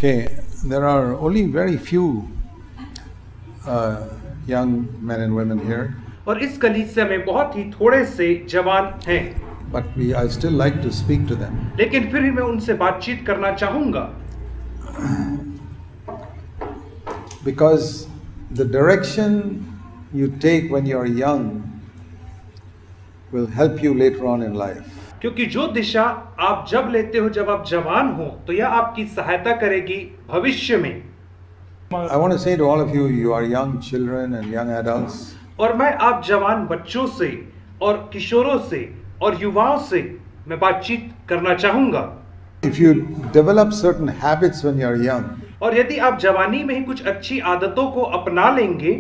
Okay, there are only very few young men and women here, और इस कलीसिया में बहुत ही थोड़े से जवान हैं, but I still like to speak to them. लेकिन फिर भी मैं उनसे बातचीत करना चाहूंगा, Because the direction you take when you're young will help you later on in life. क्योंकि जो दिशा आप जब लेते हो जब आप जवान हो तो यह आपकी सहायता करेगी भविष्य में। I want to say to all of you, you are young children and young adults. और मैं आप जवान बच्चों से और किशोरों से और युवाओं से मैं बातचीत करना चाहूंगा। If you develop certain habits when you're young, और यदि आप जवानी में ही कुछ अच्छी आदतों को अपना लेंगे,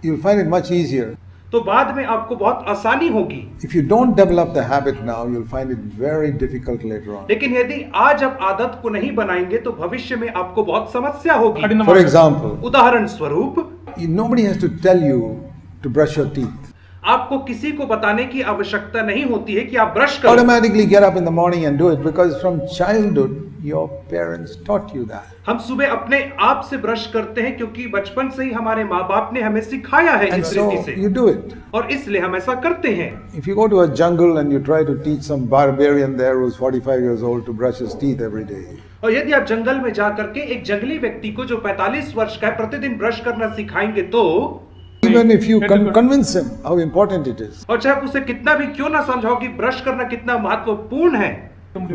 you'll find it much easier. तो बाद में आपको बहुत आसानी होगी। If you don't develop the habit now, you'll find it very difficult later on. लेकिन यदि आज आप आदत को नहीं बनाएंगे तो भविष्य में आपको बहुत समस्या होगी। For example, उदाहरण स्वरूप, nobody has to tell you to brush your teeth. आपको किसी को बताने की आवश्यकता नहीं होती है कि आप ब्रश करो। Automatically get up in the morning and do it because from childhood your parents taught you that. हम सुबह अपने आप से ब्रश करते हैं क्योंकि बचपन से ही हमारे माँ बाप ने हमें सिखाया है And इस so रीति से, you do it. और इसलिए हम ऐसा करते हैं। If you go to a jungle and you try to teach some barbarian there who's 45 years old to brush his teeth every day, और यदि आप जंगल में जा करके एक जंगली व्यक्ति को जो 45 वर्ष का है प्रतिदिन ब्रश करना सिखाएंगे तो even if you convince him how important it is, और चाहे आप उसे कितना भी क्यों ना समझाओ कि ब्रश करना कितना महत्वपूर्ण है,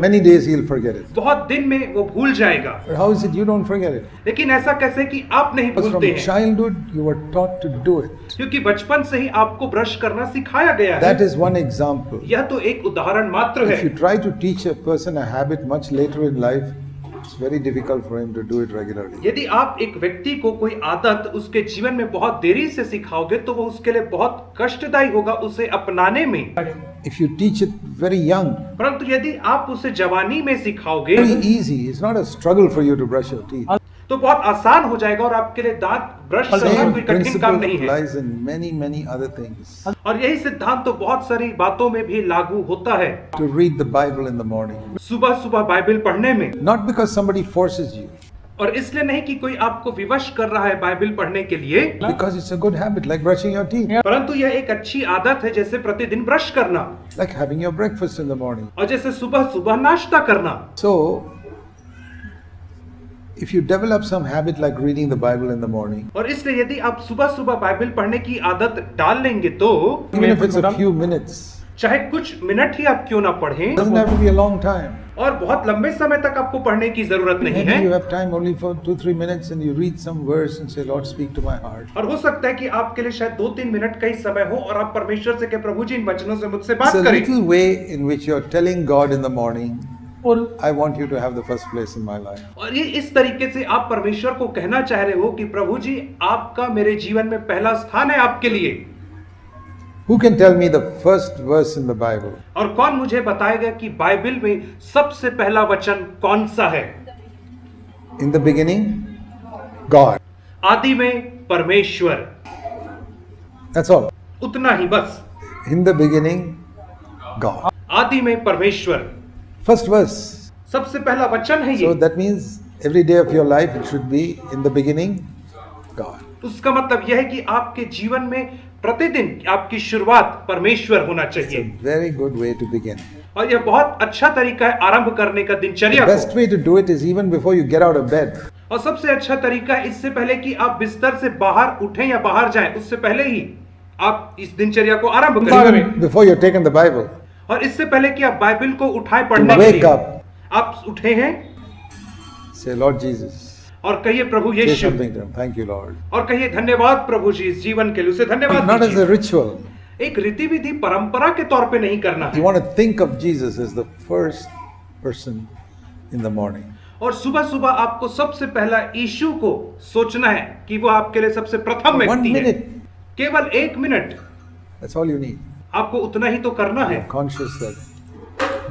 many days he'll forget it. बहुत दिन में वो भूल जाएगा। But how is it you don't forget it? लेकिन ऐसा कैसे कि आप नहीं Because from भूलते हैं? childhood you were taught to do it. क्योंकि बचपन से ही आपको ब्रश करना सिखाया गया है। That is one example. यह तो एक उदाहरण मात्र है। If you try to teach a person a habit much later in life, it's very difficult for him to do it regularly. यदि आप एक व्यक्ति को कोई आदत उसके जीवन में बहुत देरी से सिखाओगे तो वो उसके लिए बहुत कष्टदायी होगा उसे अपनाने में। If you teach it very young, परंतु यदि आप उसे जवानी में सिखाओगे very easy. It's not a struggle for you to brush your teeth. तो बहुत आसान हो जाएगा और आपके लिए दांत ब्रश करना Same कोई कठिन काम नहीं principle है। lies in many other things. और यही सिद्धांत तो बहुत सारी बातों में भी लागू होता है। To read the Bible in the morning, सुबह सुबह बाइबल पढ़ने में, not because somebody forces you, और इसलिए नहीं कि कोई आपको विवश कर रहा है बाइबल पढ़ने के लिए, because it's a good habit, like brushing your teeth, परंतु यह एक अच्छी आदत है जैसे प्रतिदिन ब्रश करना like having your breakfast in the morning. और जैसे सुबह सुबह नाश्ता करना। So, if you develop some habit like reading the Bible in the morning, और इसलिए यदि आप सुबह सुबह बाइबल पढ़ने की आदत डाल लेंगे तो even if it's a few minutes, चाहे कुछ मिनट ही आप क्यों ना पढ़ें, it doesn't have to be a long time. और बहुत लंबे समय तक आपको पढ़ने की जरूरत नहीं Maybe you है, have time only for 2-3 minutes and you read some verse and say, Lord, speak to my heart. और हो सकता है कि आपके लिए शायद 2-3 मिनट का ही समय हो और आप परमेश्वर से कहे प्रभु जी इन वचनों से मुझसे It's बात a करें। little way in which you're telling God in the morning, I want you to have the first place in my life. और ये इस तरीके से आप परमेश्वर को कहना चाह रहे हो कि प्रभु जी आपका मेरे जीवन में पहला स्थान है आपके लिए। Who can tell me the first verse in the Bible? और कौन मुझे बताएगा कि बाइबल में सबसे पहला वचन कौन सा है? In the beginning, God. आदि में परमेश्वर, That's all. उतना ही बस। In the beginning, God. आदि में परमेश्वर, First verse. सबसे पहला वचन है So ये। that means every day of your life it should be in the beginning, God. उसका मतलब यह है कि आपके जीवन में प्रतिदिन आपकी शुरुआत परमेश्वर होना It's a चाहिए, very good way to begin. और यह बहुत अच्छा तरीका है आरंभ करने का The दिनचर्या best को। way to do it is even before you get out of bed. और सबसे अच्छा तरीका है इससे पहले कि आप बिस्तर से बाहर उठें या बाहर जाएं, उससे पहले ही आप इस दिनचर्या को आरंभ करें, Even before you're taken the Bible. और इससे पहले कि आप बाइबल को उठाए To पढ़ने के wake लिए up, आप उठे हैं say, Lord Jesus, और कहिए प्रभु say Yeshu, something to him. Thank you, Lord. और कहिए धन्यवाद प्रभु जी इस जीवन के लिए, उसे धन्यवाद Not as a दीजिए। ritual. एक रीति विधि परंपरा के तौर पे नहीं करना You है, want to think of Jesus as the first person in the morning. और सुबह सुबह आपको सबसे पहला यीशु को सोचना है कि वो आपके लिए सबसे प्रथम 1 व्यक्ति है। minute. केवल 1 minute, That's all you need. आपको उतना ही तो करना है, Conscious that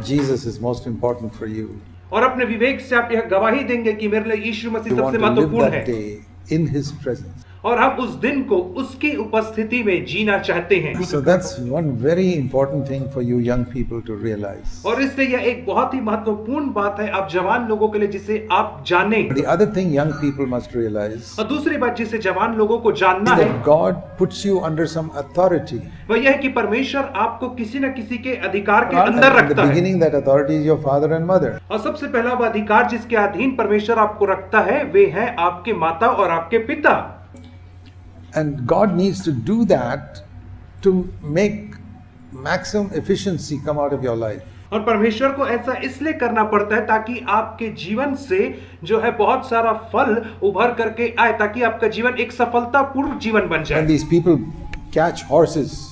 Jesus is most important for you. और अपने विवेक से आप यह गवाही देंगे कि मेरे लिए यीशु मसीह You want सबसे to live महत्वपूर्ण that है, day in His presence. और हम उस दिन को उसकी उपस्थिति में जीना चाहते हैं। So that's one very important thing for you young people to realize. और इसलिए यह एक बहुत ही महत्वपूर्ण बात है आप जवान लोगों के लिए जिसे आप जाने। The other thing young people must realize और दूसरी बात जिसे जवान लोगों को जानना is है that God puts you under some authority. वह यह है कि परमेश्वर आपको किसी न किसी के अधिकार के And अंदर in the रखता है। beginning, that authority is your father and mother. और सबसे पहला वह अधिकार जिसके अधीन परमेश्वर आपको रखता है वे हैं आपके माता और आपके पिता। And God needs to do that to make maximum efficiency come out of your life. और परमेश्वर को ऐसा इसलिए करना पड़ता है ताकि आपके जीवन से जो है बहुत सारा फल उभर करके आए, ताकि आपका जीवन एक सफलतापूर्ण जीवन बन When जाए। these people catch horses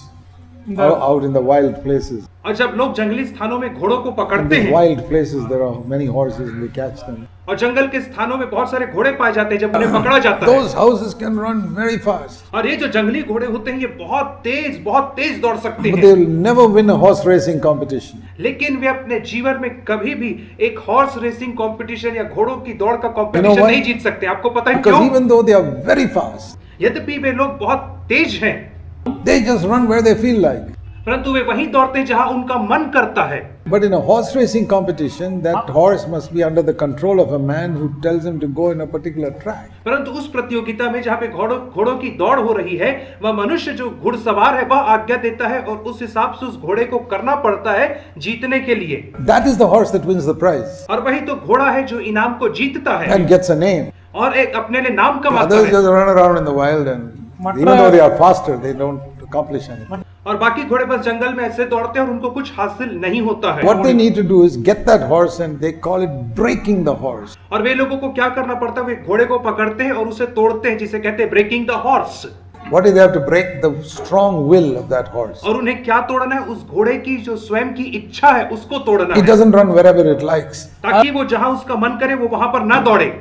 out in the wild places, और जब लोग जंगली स्थानों में घोड़ों को in पकड़ते these हैं, wild places there are many horses and they catch them. और जंगल के स्थानों में बहुत सारे घोड़े पाए जाते हैं, जब उन्हें पकड़ा जाता है, Those horses can run very fast, और ये जो जंगली घोड़े होते हैं ये बहुत तेज दौड़ सकते but हैं, they will never win a horse racing competition. लेकिन वे अपने जीवन में कभी भी एक हॉर्स रेसिंग कंपटीशन या घोड़ों की दौड़ का You know कंपटीशन why? नहीं जीत सकते। आपको पता है Because क्यों? even though they are very fast, यद्यपि वे लोग बहुत तेज हैं, they just run where they feel like. परंतु वे वहीं दौड़ते हैं जहां उनका मन करता है। But in a horse racing competition, that horse must be under the control of a man who tells him to go in a particular track. परंतु उस प्रतियोगिता में जहां पे घोड़ों की दौड़ हो रही है, वह मनुष्य जो घुड़सवार है वह आज्ञा देता है और उस हिसाब से उस घोड़े को करना पड़ता है जीतने के लिए। That is the horse that wins the prize और वही तो घोड़ा है जो इनाम को जीतता है and gets a name. और एक अपने लिए नाम कमाता Others है। just run around in the wild and even though they are faster, they don't accomplish anything. और बाकी घोड़े बस जंगल में ऐसे दौड़ते हैं और उनको कुछ हासिल नहीं होता है। What they need to do is get that horse and they call it breaking the horse. और वे लोगों को क्या करना पड़ता है, वे घोड़े को पकड़ते हैं और उसे तोड़ते हैं, जिसे कहते हैं breaking the horse. What do they have to break? The strong will of that horse. और उन्हें क्या तोड़ना है? उस घोड़े की जो स्वयं की इच्छा है उसको तोड़ना It है, doesn't run wherever it likes. ताकि वो जहां उसका मन करे वो वहां पर ना दौड़े।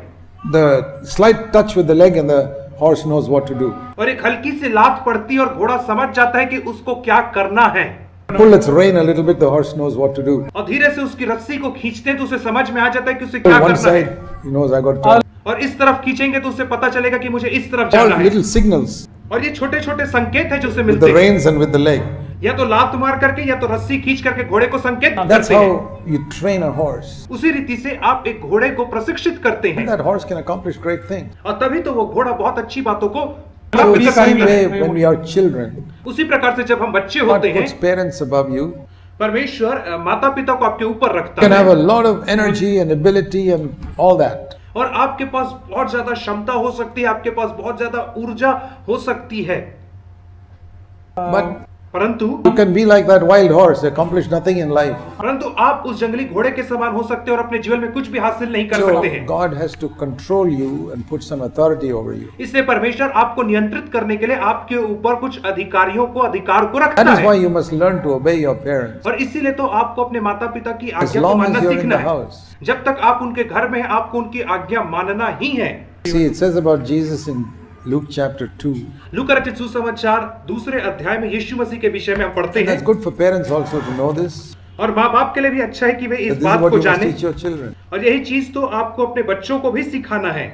The slight touch with the leg and the horse knows what to do. और एक हल्की सी लात पड़ती है और घोड़ा समझ जाता है कि उसको क्या करना है। Pull its rein a little bit, the horse knows what to do. और धीरे से उसकी रस्सी को खींचते हैं तो उसे समझ में आ जाता है कि उसे क्या One करना side, है। he knows I got to turn. और इस तरफ खींचेंगे तो उसे पता चलेगा कि मुझे इस तरफ All जाना है। little signals और ये छोटे छोटे संकेत है जो उसे with मिलते the हैं, reins and with the leg. या तो लात मार करके या तो रस्सी खींच करके घोड़े को संकेत That's करते हैं। how you train a horse. उसी रीति से आप एक घोड़े को प्रशिक्षित करते हैं That horse can accomplish great things. और तभी तो वो घोड़ा बहुत अच्छी बातों को So प्राप्त the कर same सकता है। way when we are children, उसी प्रकार से जब हम बच्चे God होते हैं, puts parents above you. परमेश्वर माता पिता को आपके ऊपर You रखता can have है a lot of energy and ability and all that. और आपके पास बहुत ज्यादा क्षमता हो सकती है, आपके पास बहुत ज्यादा ऊर्जा हो सकती है, But परंतु you can be like that wild horse, accomplish nothing in life. आप उस जंगली घोड़े के समान हो सकते हैं और अपने जीवन में कुछ भी हासिल नहीं कर सकते So हैं। God has to control you and put some authority over you. इसलिए परमेश्वर आपको नियंत्रित करने के लिए आपके ऊपर कुछ अधिकारियों को अधिकार को रखता That is why है, you must learn to obey your parents. और इसीलिए तो आपको अपने माता पिता की As आज्ञा को long as मानना you're in सीखना the है। house. जब तक आप उनके घर में हैं आपको उनकी आज्ञा मानना ही है। See, it says about Jesus in Luke chapter 2. लूका रचित सुसमाचार दूसरे अध्याय में यीशु मसीह के विषय में हम पढ़ते And हैं, that's good for parents also to know this. और माँ बाप के लिए भी अच्छा है कि वे That इस this is बात what को you must जाने, teach your children. और यही चीज तो आपको अपने बच्चों को भी सिखाना है।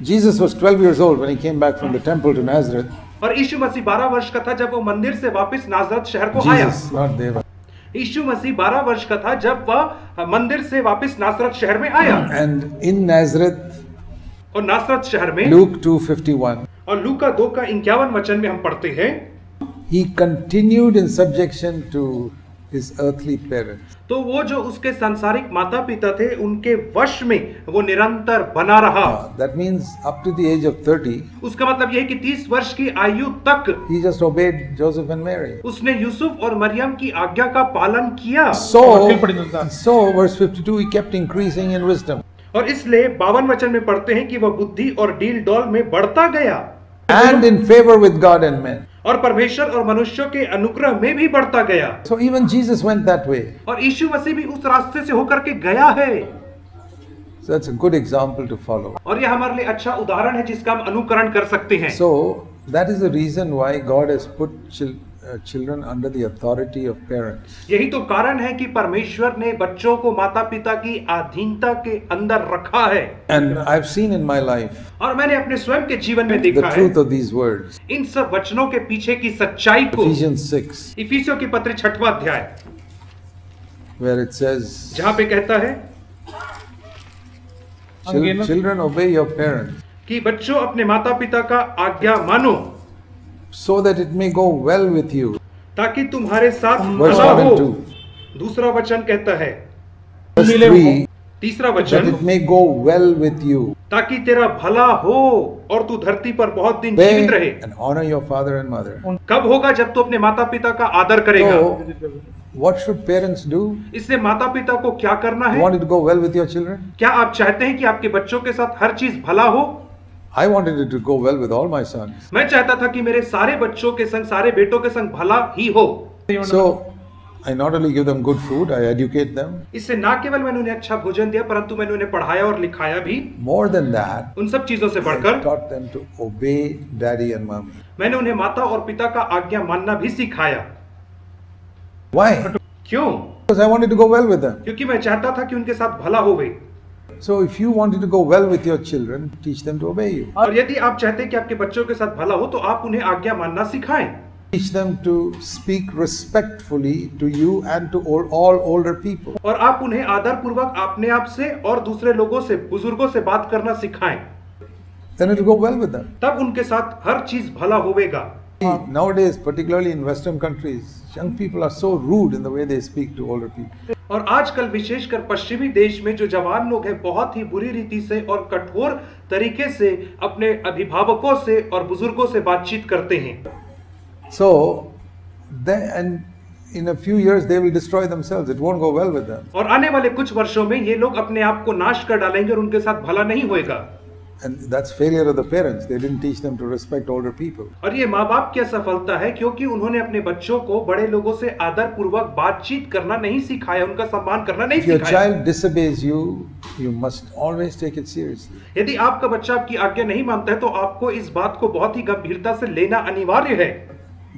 Jesus was 12 years old when he came back from the temple to Nazareth. और यीशु मसीह 12 वर्ष का था जब वो मंदिर से वापस नाजरत शहर को आया। Jesus, not Deva. यीशु मसीह 12 वर्ष का था जब वह मंदिर से वापस नासरत शहर में आया। And in Nazareth, और नासरत शहर में Luke 2:51, और लूका 2 का 51 वचन में हम पढ़ते हैं, he continued in subjection to his earthly parents. तो वो जो उसके सांसारिक माता पिता थे उनके वश में वो निरंतर बना रहा। That means up to the age of 30, उसका मतलब यह है कि 30 वर्ष की आयु तक he just obeyed Joseph and Mary. उसने यूसुफ और मरियम की आज्ञा का पालन किया। So verse 52, he kept increasing in wisdom और इसलिए 52 वचन में पढ़ते हैं कि वह बुद्धि और डील डौल में बढ़ता गया and in favor with God and men. और परमेश्वर और मनुष्यों के अनुग्रह में भी बढ़ता गया। So even Jesus went that way. और यीशु मसीह भी उस रास्ते से होकर के गया है। So that's a good example to follow. और यह हमारे लिए अच्छा उदाहरण है जिसका हम अनुकरण कर सकते हैं। So that is the reason why God has put children under the authority of parents. यही तो कारण है कि परमेश्वर ने बच्चों को माता पिता की अधीनता के अंदर रखा है। And I've seen in my life और मैंने अपने स्वयं के जीवन में the देखा है truth of these words. इन सब वचनों के पीछे की सच्चाई को। Ephesians 6, इफिसियों की पत्री 6वां अध्याय where it says, जहाँ पे कहता है Children obey your parents, कि बच्चों अपने माता पिता का आज्ञा मानो so that it may go well with you. ताकि तुम्हारे साथ Verse भला 1 हो। and 2. दूसरा वचन कहता है, Verse 3, तीसरा that वचन, it may go well with you. ताकि तेरा भला हो और तू धरती पर बहुत दिन Obey जीवित रहे। and honor your father and mother. कब होगा? जब तू अपने माता पिता का आदर करेगा। So, what should parents do? इससे माता पिता को क्या करना You है? want it to go well with your children? क्या आप चाहते हैं कि आपके बच्चों के साथ हर चीज भला हो? I wanted it to go well with all my sons. मैं चाहता था कि मेरे सारे बच्चों के संग, सारे बेटों के संग भला ही हो। So, I not only give them good food, I educate them. इससे ना केवल मैंने उन्हें अच्छा भोजन दिया, परंतु मैंने उन्हें पढ़ाया और लिखाया भी। More than that, उन सब चीजों से I बढ़कर taught them to obey daddy and mommy. मैंने उन्हें माता और पिता का आज्ञा मानना भी सिखाया। Why? क्यों? Because I wanted to go well with them. क्योंकि मैं चाहता था कि उनके साथ भला होवे। So, if you wanted to go well with your children, teach them to obey you. और यदि आप चाहते हैं कि आपके बच्चों के साथ भला हो, तो आप उन्हें आज्ञा मानना सिखाएं। Teach them to speak respectfully to you and to all older people. और आप उन्हें आदर पूर्वक अपने आप से और दूसरे लोगों से, बुजुर्गों से बात करना सिखाएं। Then it will go well with them. तब उनके साथ हर चीज भला होवेगा। Nowadays, particularly in Western countries, young people are so rude in the way they speak to older people. और आजकल विशेषकर पश्चिमी देश में जो जवान लोग हैं, बहुत ही बुरी रीति से और कठोर तरीके से अपने अभिभावकों से और बुजुर्गों से बातचीत करते हैं। So, and in a few years they will destroy themselves. It won't go well with them. और आने वाले कुछ वर्षों में ये लोग अपने आप को नाश कर डालेंगे और उनके साथ भला नहीं होएगा। And that's failure of the parents. They didn't teach them to respect older people. और ये माँ बाप की असफलता है, क्योंकि उन्होंने अपने बच्चों को बड़े लोगों से आदर पूर्वक बातचीत करना नहीं सिखाया, उनका सम्मान करना नहीं If your सिखाया। child disobeys you, you must always take it seriously. यदि आपका बच्चा आपकी आज्ञा नहीं मानता है, तो आपको इस बात को बहुत ही गंभीरता से लेना अनिवार्य है।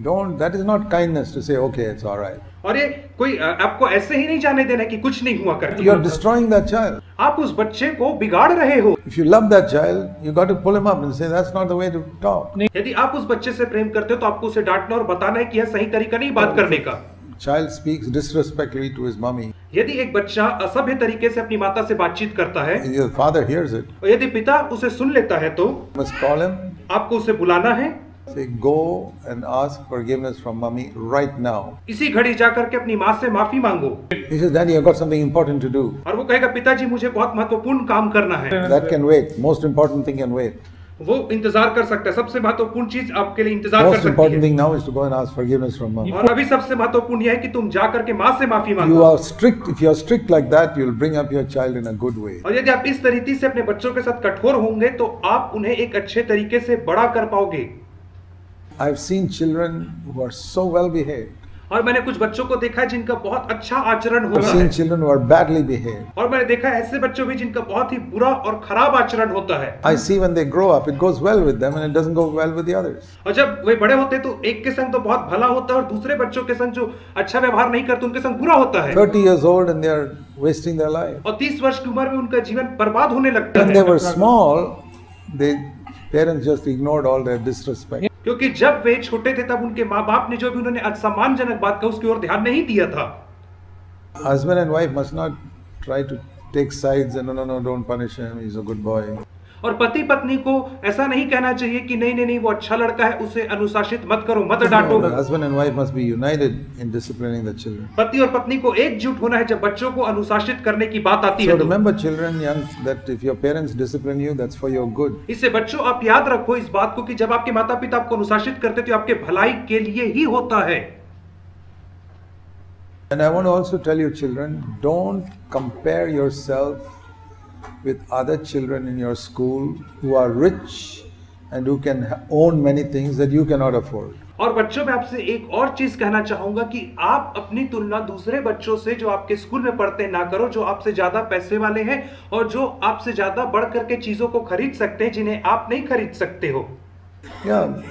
That is not kindness to say, okay, it's all right. और ये कोई आपको ऐसे ही नहीं जाने देना कि कुछ नहीं हुआ कर। You are destroying that child. आप उस बच्चे को बिगाड़ रहे हो। If you love that child, you got to pull him up and say, that's not the way to talk. यदि आप उस बच्चे से प्रेम करते हो, तो आपको उसे डांटना और बताना है कि यह सही तरीका नहीं बात करने का। Child speaks disrespectfully to his mommy. यदि एक बच्चा असभ्य तरीके से अपनी माता से बातचीत करता है, And the father hears it. और यदि पिता उसे सुन लेता है, तो You must call him. आपको उसे बुलाना है। Say, go and ask forgiveness from mommy right now. इसी घड़ी जाकर के अपनी माँ से माफी मांगो। He says, Daddy, I've got something important to do. और वो कहेगा, पिताजी मुझे बहुत महत्वपूर्ण काम करना है। That can wait. Most important thing can wait. वो इंतजार कर सकता है। सबसे महत्वपूर्ण चीज आपके लिए इंतजार कर Most सकती important है। thing now is to go and ask forgiveness from mom. और अभी सबसे महत्वपूर्ण यह है कि तुम जाकर के माँ से माफी You मांगो। are strict. If you are strict like that, you will bring up your child in a good way. और यदि आप इस तरीके से अपने बच्चों के साथ कठोर होंगे, तो आप उन्हें एक अच्छे तरीके से बड़ा कर पाओगे। I've seen children who are so well behaved. और मैंने कुछ बच्चों को देखा है जिनका बहुत अच्छा आचरण I've होता seen है। children who are badly behaved. और मैंने देखा है ऐसे बच्चों भी जिनका बहुत ही बुरा और खराब आचरण होता है। I see when they grow up, it goes well with them and it doesn't go well with the others. और जब वे बड़े होते हैं, तो एक के संग तो बहुत भला होता है और दूसरे बच्चों के संग जो अच्छा व्यवहार नहीं करते, उनके संग बुरा होता है। 30 years old and they are wasting their life. और 30 वर्ष की उम्र में उनका जीवन बर्बाद होने लगता When they है। were small, parents just ignored all their disrespect. क्योंकि जब वे छोटे थे, तब उनके माँ बाप ने जो भी उन्होंने असम्मानजनक बात कहा, उसकी ओर ध्यान नहीं दिया था। Husband and wife must not try to take sides and no, don't punish him, he's a good boy. और पति पत्नी को ऐसा नहीं कहना चाहिए कि नहीं वो अच्छा लड़का है, उसे अनुशासित मत करो, मत डांटो। The husband and wife must be united in disciplining the children. पति और पत्नी को एकजुट होना है जब बच्चों को अनुशासित करने की बात आती So है। remember children, young, that if your parents discipline you, that's for your good. इससे बच्चों आप याद रखो इस बात को कि जब आपके माता पिता आपको अनुशासित करते, तो आपके भलाई के लिए ही होता है। And I want to also tell you children, don't compare yourself with other children in your school who are rich and who can own many things that you cannot afford. और बच्चों में आपसे एक और चीज कहना चाहूंगा कि आप अपनी तुलना दूसरे बच्चों से जो आपके स्कूल में पढ़ते हैं ना करो, जो आपसे ज्यादा पैसे वाले हैं और जो आपसे ज्यादा बढ़ करके चीजों को खरीद सकते हैं जिन्हें आप नहीं खरीद सकते हो। Yeah,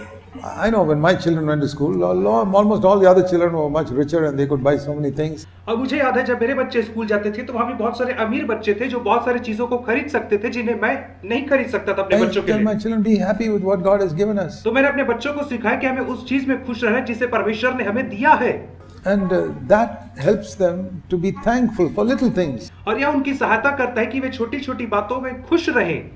I know when my children went to school, almost all the other children were much richer and they could buy so many things. और मुझे याद है जब मेरे बच्चे स्कूल जाते थे तो वहाँ भी बहुत सारे अमीर बच्चे थे जो बहुत सारी चीजों को खरीद सकते थे जिन्हें मैं नहीं खरीद सकता था अपने बच्चों के Tell लिए। my children, be happy with what God has given us. तो मैंने अपने बच्चों को सिखाया कि हमें उस चीज में खुश रहना जिसे परमेश्वर ने हमें दिया है। And that helps them to be thankful for little things. और यह उनकी सहायता करता है कि वे छोटी छोटी बातों में खुश रहें।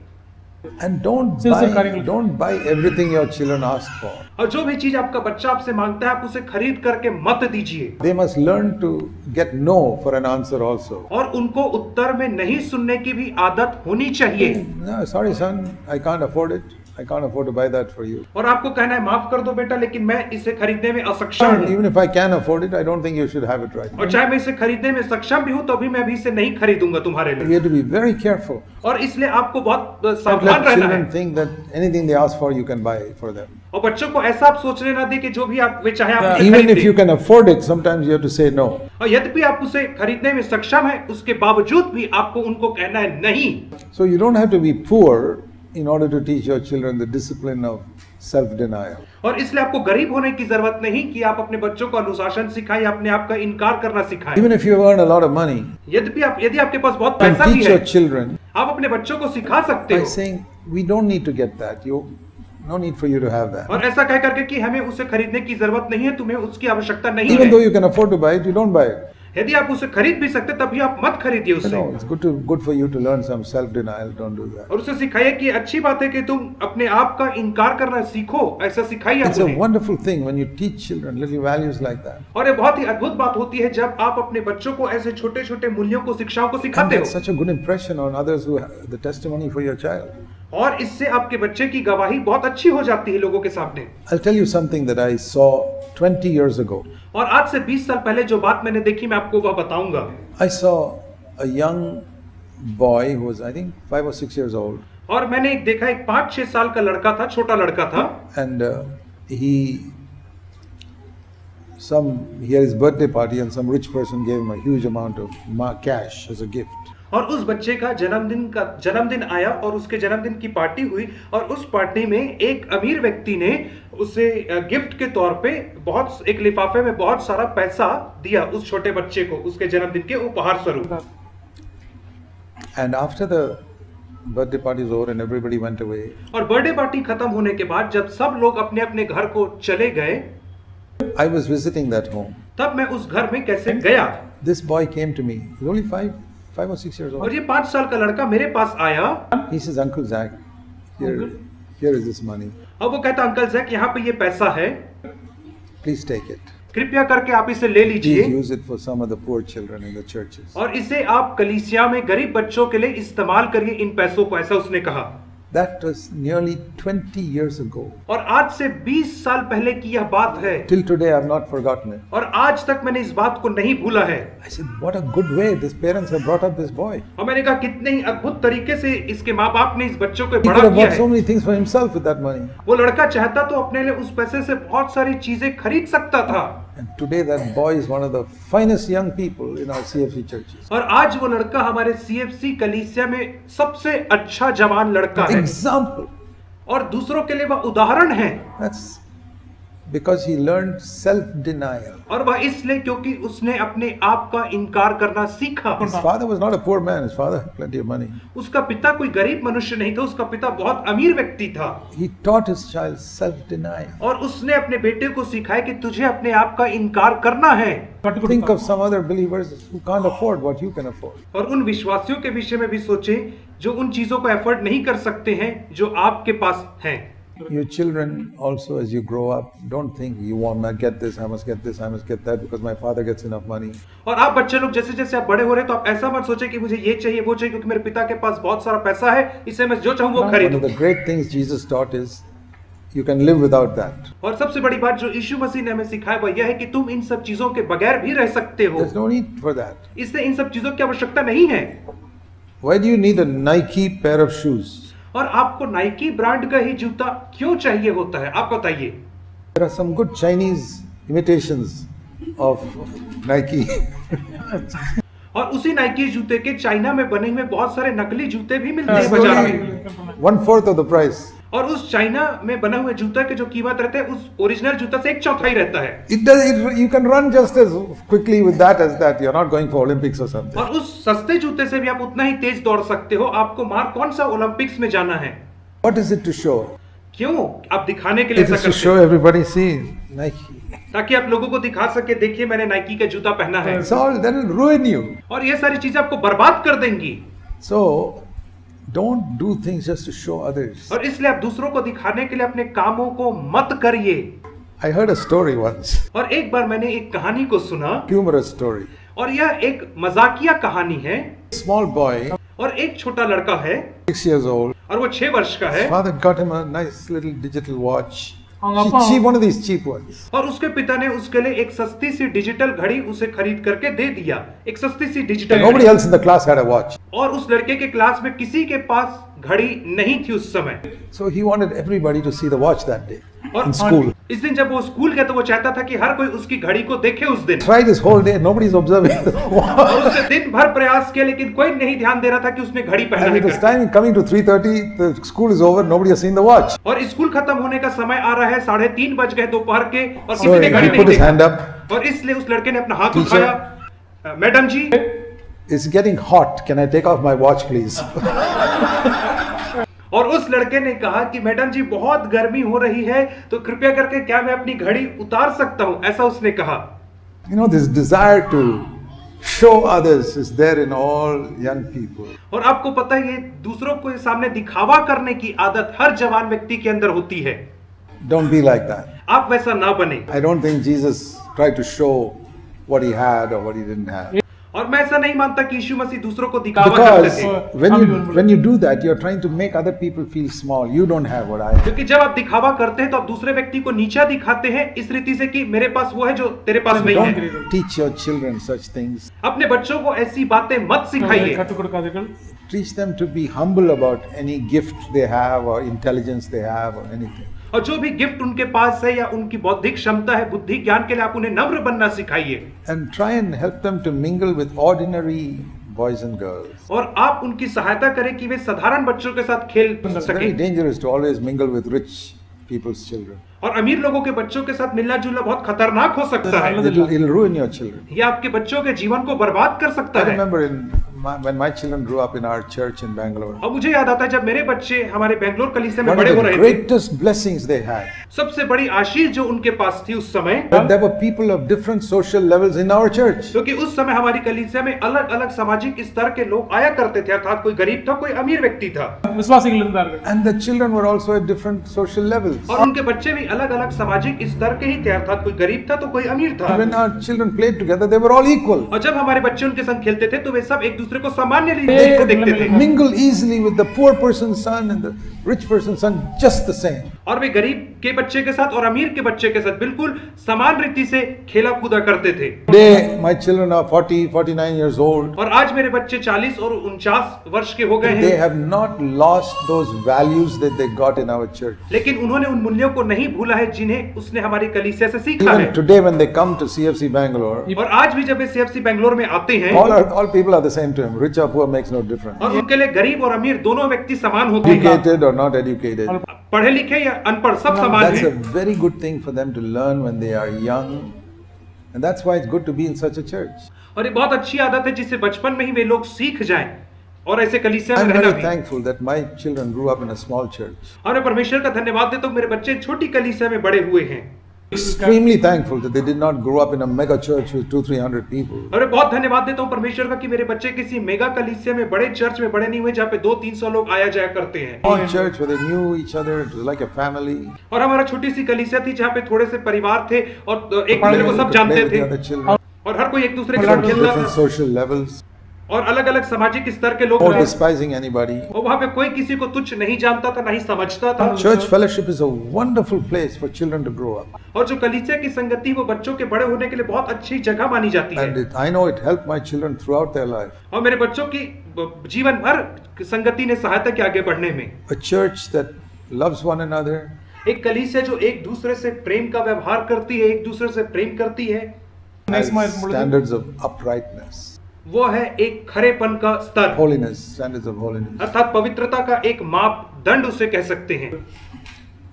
And don't buy everything your children ask for. और जो भी चीज आपका बच्चा आपसे मांगता है आप उसे खरीद करके मत दीजिए। They must learn to get no for an answer also. और उनको उत्तर में नहीं सुनने की भी आदत होनी चाहिए। No, sorry son, I can't afford it. I can't afford to buy that for you. और आपको कहना है माफ कर दो बेटा लेकिन मैं इसे खरीदने में असक्षम हूँ। Even if I can afford it, I don't think you should have it right now. और चाहे मैं इसे खरीदने में सक्षम भी हूँ तो भी मैं भी इसे नहीं खरीदूंगा तुम्हारे लिए। We have to be very careful. और इसलिए आपको बहुत Don't सावधान let रहना है। children think that anything they ask for, you can buy for them. और बच्चों को ऐसा आप सोचने ना दे कि जो भी आप वे चाहे आप उसे Even खरीद if you दें। can afford it, sometimes you have to say no. और यद्यपि आप उसे खरीदने में सक्षम है उसके बावजूद भी आपको उनको कहना है नहीं। So you don't have to be poor in order to teach your children the discipline of self-denial. और इसलिए आपको गरीब होने की जरूरत नहीं कि आप अपने बच्चों को अनुशासन सिखाएं, अपने आप का इनकार करना सिखाएं। Even if you earn a lot of money, यदि आपके पास बहुत you can पैसा भी teach है, your children आप अपने बच्चों को सिखा सकते by हो। saying, we don't need to get that. No need for you to have that. और ऐसा कह करके कि हमें उसे खरीदने की जरूरत नहीं है, तुम्हें उसकी आवश्यकता नहीं Even though है। you can afford to buy it, you don't buy it. यदि आप उसे खरीद भी सकते तभी आप मत खरीदिए उसे। No, it's good for you to learn some self-denial. Don't do that. और उसे सिखाइए कि अच्छी बात है कि तुम अपने आप का इनकार करना सीखो, ऐसा सिखाइए It's a उन्हें। wonderful thing when you teach children little values like that. और ये बहुत ही अद्भुत बात होती है जब आप अपने बच्चों को ऐसे छोटे छोटे मूल्यों को शिक्षाओं को And सिखाते that's हो। such a good impression on others who have the testimony for your child. और इससे आपके बच्चे की गवाही बहुत अच्छी हो जाती है लोगों के सामने। I'll tell you something that I saw 20 years ago. और आज से 20 साल पहले जो बात मैंने देखी मैं आपको वह बताऊंगा। I saw a young boy who was, I think, 5 or 6 years old. और मैंने एक देखा एक 5-6 साल का लड़का था, छोटा लड़का था। And he had his birthday party and some rich person gave him a huge amount of cash as a gift. और उस बच्चे का जन्मदिन आया और उसके जन्मदिन की पार्टी हुई और उस पार्टी में एक अमीर व्यक्ति ने उसे गिफ्ट के तौर पे एक लिफाफे में बहुत सारा पैसा दिया उस छोटे बच्चे को उसके जन्मदिन के उपहार स्वरूप। And after the birthday party was over and everybody went away, और बर्थडे पार्टी खत्म होने के बाद जब सब लोग अपने अपने घर को चले गए, I was visiting that home. तब मैं उस घर में कैसे गया। This boy came to me. He was only 5 or 6 years old. और ये 5 साल का लड़का मेरे पास आया। He says, Uncle Zach, here is this money. और वो कहता, अंकल जैक यहाँ पे ये पैसा है, Please take it. कृपया करके आप इसे ले लीजिए। Please use it for some of the poor children in the churches. और इसे आप कलीसिया में गरीब बच्चों के लिए इस्तेमाल करिए इन पैसों को, ऐसा उसने कहा। That was nearly 20 years ago. और आज से 20 साल पहले की यह बात है। Till today I have not forgotten it. और आज तक मैंने इस बात को नहीं भूला है। I said, what a good way these parents have brought up this boy. और मैंने कहा कितने ही अद्भुत तरीके से इसके माँ बाप ने इस बच्चों को He could बड़ा have किया bought so है। many things for himself with that money. वो लड़का चाहता तो अपने लिए उस पैसे से बहुत सारी चीजें खरीद सकता था। And today that boy is one of the finest young people in our CFC churches. और आज वो लड़का हमारे CFC कलीसिया में सबसे अच्छा जवान लड़का है। Example. और दूसरों के लिए वह उदाहरण है। That's because he learned self-denial. और वह इसलिए क्योंकि उसने अपने आप का इनकार करना सीखा। His father was not a poor man. His father had plenty of money. उसका पिता कोई गरीब मनुष्य नहीं था, उसका पिता बहुत अमीर व्यक्ति था। He taught his child self-denial. और उसने अपने बेटे को सिखाया कि तुझे अपने आप का इनकार करना है। Think of some other believers who can't afford what you can afford. और उन विश्वासियों के विषय में भी सोचें जो उन चीजों को एफर्ट नहीं कर सकते हैं जो आपके पास हैं। Your children also, as you grow up, don't think you want to get this, I must get this, I must get that because my father gets enough money. और आप बच्चे लोग जैसे जैसे आप बड़े हो रहे हैं तो आप ऐसा मत सोचें कि मुझे ये चाहिए वो चाहिए क्योंकि मेरे पिता के पास बहुत सारा पैसा है, इससे मैं जो चाहूँ वो One खरीदूं। of the great things Jesus taught is you can live without that. और सबसे बड़ी बात जो यीशु मसीह ने हमें सिखाया वह यह है कि तुम इन सब चीजों के बगैर भी रह सकते हो। There's no need for that. इससे इन सब चीजों की आवश्यकता नहीं है। Why do you need a Nike pair of shoes? और आपको नाइकी ब्रांड का ही जूता क्यों चाहिए होता है, आप बताइए। There are some good Chinese imitations of Nike. और उसी नाइकी जूते के चाइना में बने हुए बहुत सारे नकली जूते भी मिलते हैं It's बाजार only में। 1/4 of the price. और उस चाइना में बना हुए जूता के जो कीमत रहते हैं उस ओरिजिनल जूता से 1/4 रहता है। You can run just as quickly with that as that. You're not going for Olympics or something. और उस सस्ते जूते से भी आप उतना ही तेज दौड़ सकते हो। आपको मार कौन सा ओलंपिक्स में जाना है? What is it to show? क्यों? आप दिखाने के लिए It ऐसा is to करते show हैं everybody, see, Nike. ताकि आप लोगों को दिखा सके, देखिए मैंने नाइकी का जूता पहना है। It's all, that will ruin you. और ये सारी चीजें आपको बर्बाद कर देंगी। So, don't do things just to show others. और इसलिए आप दूसरों को दिखाने के लिए अपने कामों को मत करिए। I heard a story once, और एक बार मैंने एक कहानी को सुना, humorous story. और यह एक मजाकिया कहानी है। Small boy, और एक छोटा लड़का है 6 years old. और वो 6 वर्ष का है। Father got him a nice little digital watch. Cheap, one of these cheap ones. और उसके पिता ने उसके लिए एक सस्ती सी डिजिटल घड़ी उसे खरीद करके दे दिया। एक सस्ती सी डिजिटल Nobody घड़ी। else in the class had a watch. और उस लड़के के क्लास में किसी के पास घड़ी नहीं थी उस समय। So he wanted everybody to see the watch that day और in school. इस दिन जब वो स्कूल गया तो वो चाहता था कि हर कोई उसकी घड़ी को देखे उस दिन। Tried this whole day, nobody's observing the watch. और उसने दिन भर प्रयास किया लेकिन कोई नहीं ध्यान दे रहा था कि उसने घड़ी पहना And है it was करके। time coming to 3:30, the school is over, nobody has seen the watch. और स्कूल खत्म होने का समय आ रहा है, 3:30 बज गए दोपहर के और So किसी ने घड़ी he नहीं put his देखा। hand up. और इसलिए उस लड़के ने अपना हाथ Teacher. उठाया, madam ji It's getting hot. Can I take off my watch, please? और उस लड़के ने कहा कि मैडम जी बहुत गर्मी हो रही है तो कृपया करके क्या मैं अपनी घड़ी उतार सकता हूं, ऐसा उसने कहा। You know, this desire to show others is there in all young people. और आपको पता है ये दूसरों को सामने दिखावा करने की आदत हर जवान व्यक्ति के अंदर होती है। Don't be like that. आप वैसा ना बने। I don't think Jesus tried to show what he had or what he didn't have. और मैं ऐसा नहीं मानता कि यीशु मसीह दूसरों को दिखावा करते Because थे। when you do that, you're trying to make other people feel small. You don't have what I have. क्योंकि जब आप दिखावा करते हैं तो आप दूसरे व्यक्ति को नीचा दिखाते हैं इस रीति से कि मेरे पास वो है जो तेरे पास नहीं है। Don't teach your children such things. अपने बच्चों को ऐसी बातें मत सिखाइए। Teach them to be humble about any gift they have or intelligence they have or anything. और जो भी गिफ्ट उनके पास है या उनकी बौद्धिक क्षमता है, बुद्धि ज्ञान के लिए आप उन्हें नम्र बनना सिखाइए। And try and help them to mingle with ordinary boys and girls. और आप उनकी सहायता करें कि वे साधारण बच्चों के साथ खेल It's very सकें। dangerous to always mingle with rich people's children. और अमीर लोगों के बच्चों के साथ मिलना जुलना बहुत खतरनाक हो सकता है। It'll ruin your children. यह आपके बच्चों के जीवन को बर्बाद कर सकता I है। remember when my children grew up in our church in Bangalore. और मुझे याद आता है जब मेरे बच्चे हमारे बेंगलोर कलीसिया में One of बड़े हो the रहे थे, greatest blessings they had. सबसे बड़ी आशीष जो उनके पास थी उस समय, That there were people of different social levels in our church. क्योंकि उस समय हमारी कलीसिया में अलग अलग सामाजिक स्तर के लोग आया करते थे, अर्थात कोई गरीब था, कोई अमीर व्यक्ति था। And the children were also at different social levels. और उनके बच्चे भी अलग अलग सामाजिक स्तर के ही थे, अर्थात कोई गरीब था तो कोई अमीर था। When our children played together, they were all equal. और जब हमारे बच्चे उनके संग खेलते थे तो वे सब एक दूसरे को सामान्य रीति They से could देखते थे mingle easily with the poor person's son and the rich person's son, just the same. और वे गरीब के बच्चे के साथ और अमीर के बच्चे के साथ बिल्कुल समान रीति से खेला कूदा करते थे। Today, my children are 40, 49 years old. और आज मेरे बच्चे 40 और 49 वर्ष के हो गए They हैं, have not lost those values that they got in our church. लेकिन उन्होंने उन मूल्यों को नहीं भूला है जिन्हें उसने हमारी कलीसिया से सीखा Even है। today, when they come to CFC Bangalore, और आज भी जब वे सीएफसी बेंगलोर में आते हैं, all people are the same to him. Rich or poor makes no difference. और उनके लिए गरीब और अमीर दोनों व्यक्ति समान होते हैं, Educated or not educated. पढ़े लिखे या अनपढ़ सब समान That's a हैं। very good thing for them to learn when they are young. And that's why it's good to be in such a church. और ये बहुत अच्छी आदत है जिससे बचपन में ही वे लोग सीख जाएं और ऐसे कलीसिया में I'm रहना very भी। thankful that my children grew up in a small church. और मैं परमेश्वर का धन्यवाद देता हूँ, मेरे बच्चे छोटी कलीसिया में बड़े हुए हैं। Extremely thankful that they did not grow up in a mega church with 200-300 people. और मैं बहुत धन्यवाद देता हूँ परमेश्वर का कि मेरे बच्चे किसी मेगा कलीसिया में बड़े चर्च में बड़े नहीं हुए जहाँ पे 200-300 लोग आया जाया करते हैं। Small church where they knew each other, it was like a family. और हमारा छोटी सी कलीसिया थी जहाँ पे थोड़े से परिवार थे और एक दूसरे को They सब could play जानते with the थे other children. और हर कोई एक दूसरे के From साथ खेलता different था social levels. और अलग अलग सामाजिक स्तर के लोग Or थे despising anybody. और वहाँ पे कोई किसी को तुच्छ नहीं जानता था, नहीं समझता था। Church fellowship is a wonderful place for children to grow up. और जो कलीसिया की संगति वो बच्चों के बड़े होने के लिए बहुत अच्छी जगह मानी जाती है। And I know it helped my children throughout their life. और मेरे बच्चों की जीवन भर संगति ने सहायता की आगे बढ़ने में। A church that loves one another, एक कलीसिया जो एक दूसरे से प्रेम का व्यवहार करती है, एक दूसरे से प्रेम करती है, has standards of uprightness, वो है एक खरेपन का स्तर, holiness, standards of holiness. अर्थात पवित्रता का एक दंड उसे कह सकते हैं।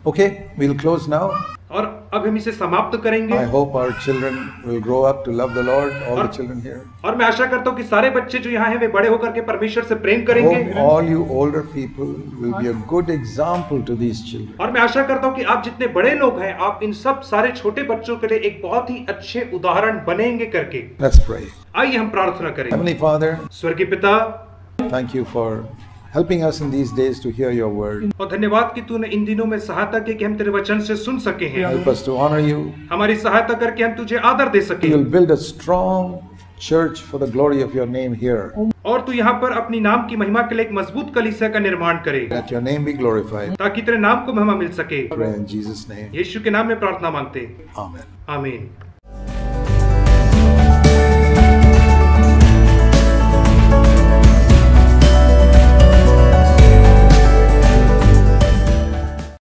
Okay, we'll close now. और अब हम इसे समाप्त करेंगे। I hope our children will grow up to love the Lord, all the children here. और मैं आशा करता हूँ कि सारे बच्चे जो यहाँ हैं वे बड़े होकर के परमेश्वर से प्रेम I करेंगे। hope all you older people will be a good example to these children. और मैं आशा करता हूँ कि आप जितने बड़े लोग हैं, आप इन सब सारे छोटे बच्चों के लिए एक बहुत ही अच्छे उदाहरण बनेंगे करके। Let's pray. आइए हम प्रार्थना करें। Heavenly Father, स्वर्गीय पिता, thank you for helping us in these days to hear your word. और धन्यवाद कि तूने इन दिनों में सहायता की कि हम तेरे वचन से सुन सके हैं। Help us to honor you. हमारी सहायता करके हम तुझे आदर दे सके। You will build a strong church for the glory of your name here. और तू यहाँ पर अपनी नाम की महिमा के लिए एक मजबूत कलीसिया का निर्माण करे, Let your name be glorified. ताकि तेरे नाम को महिमा मिल सके। Pray in Jesus' name. यीशु के नाम में प्रार्थना मांगते हैं। Amen. आमीन।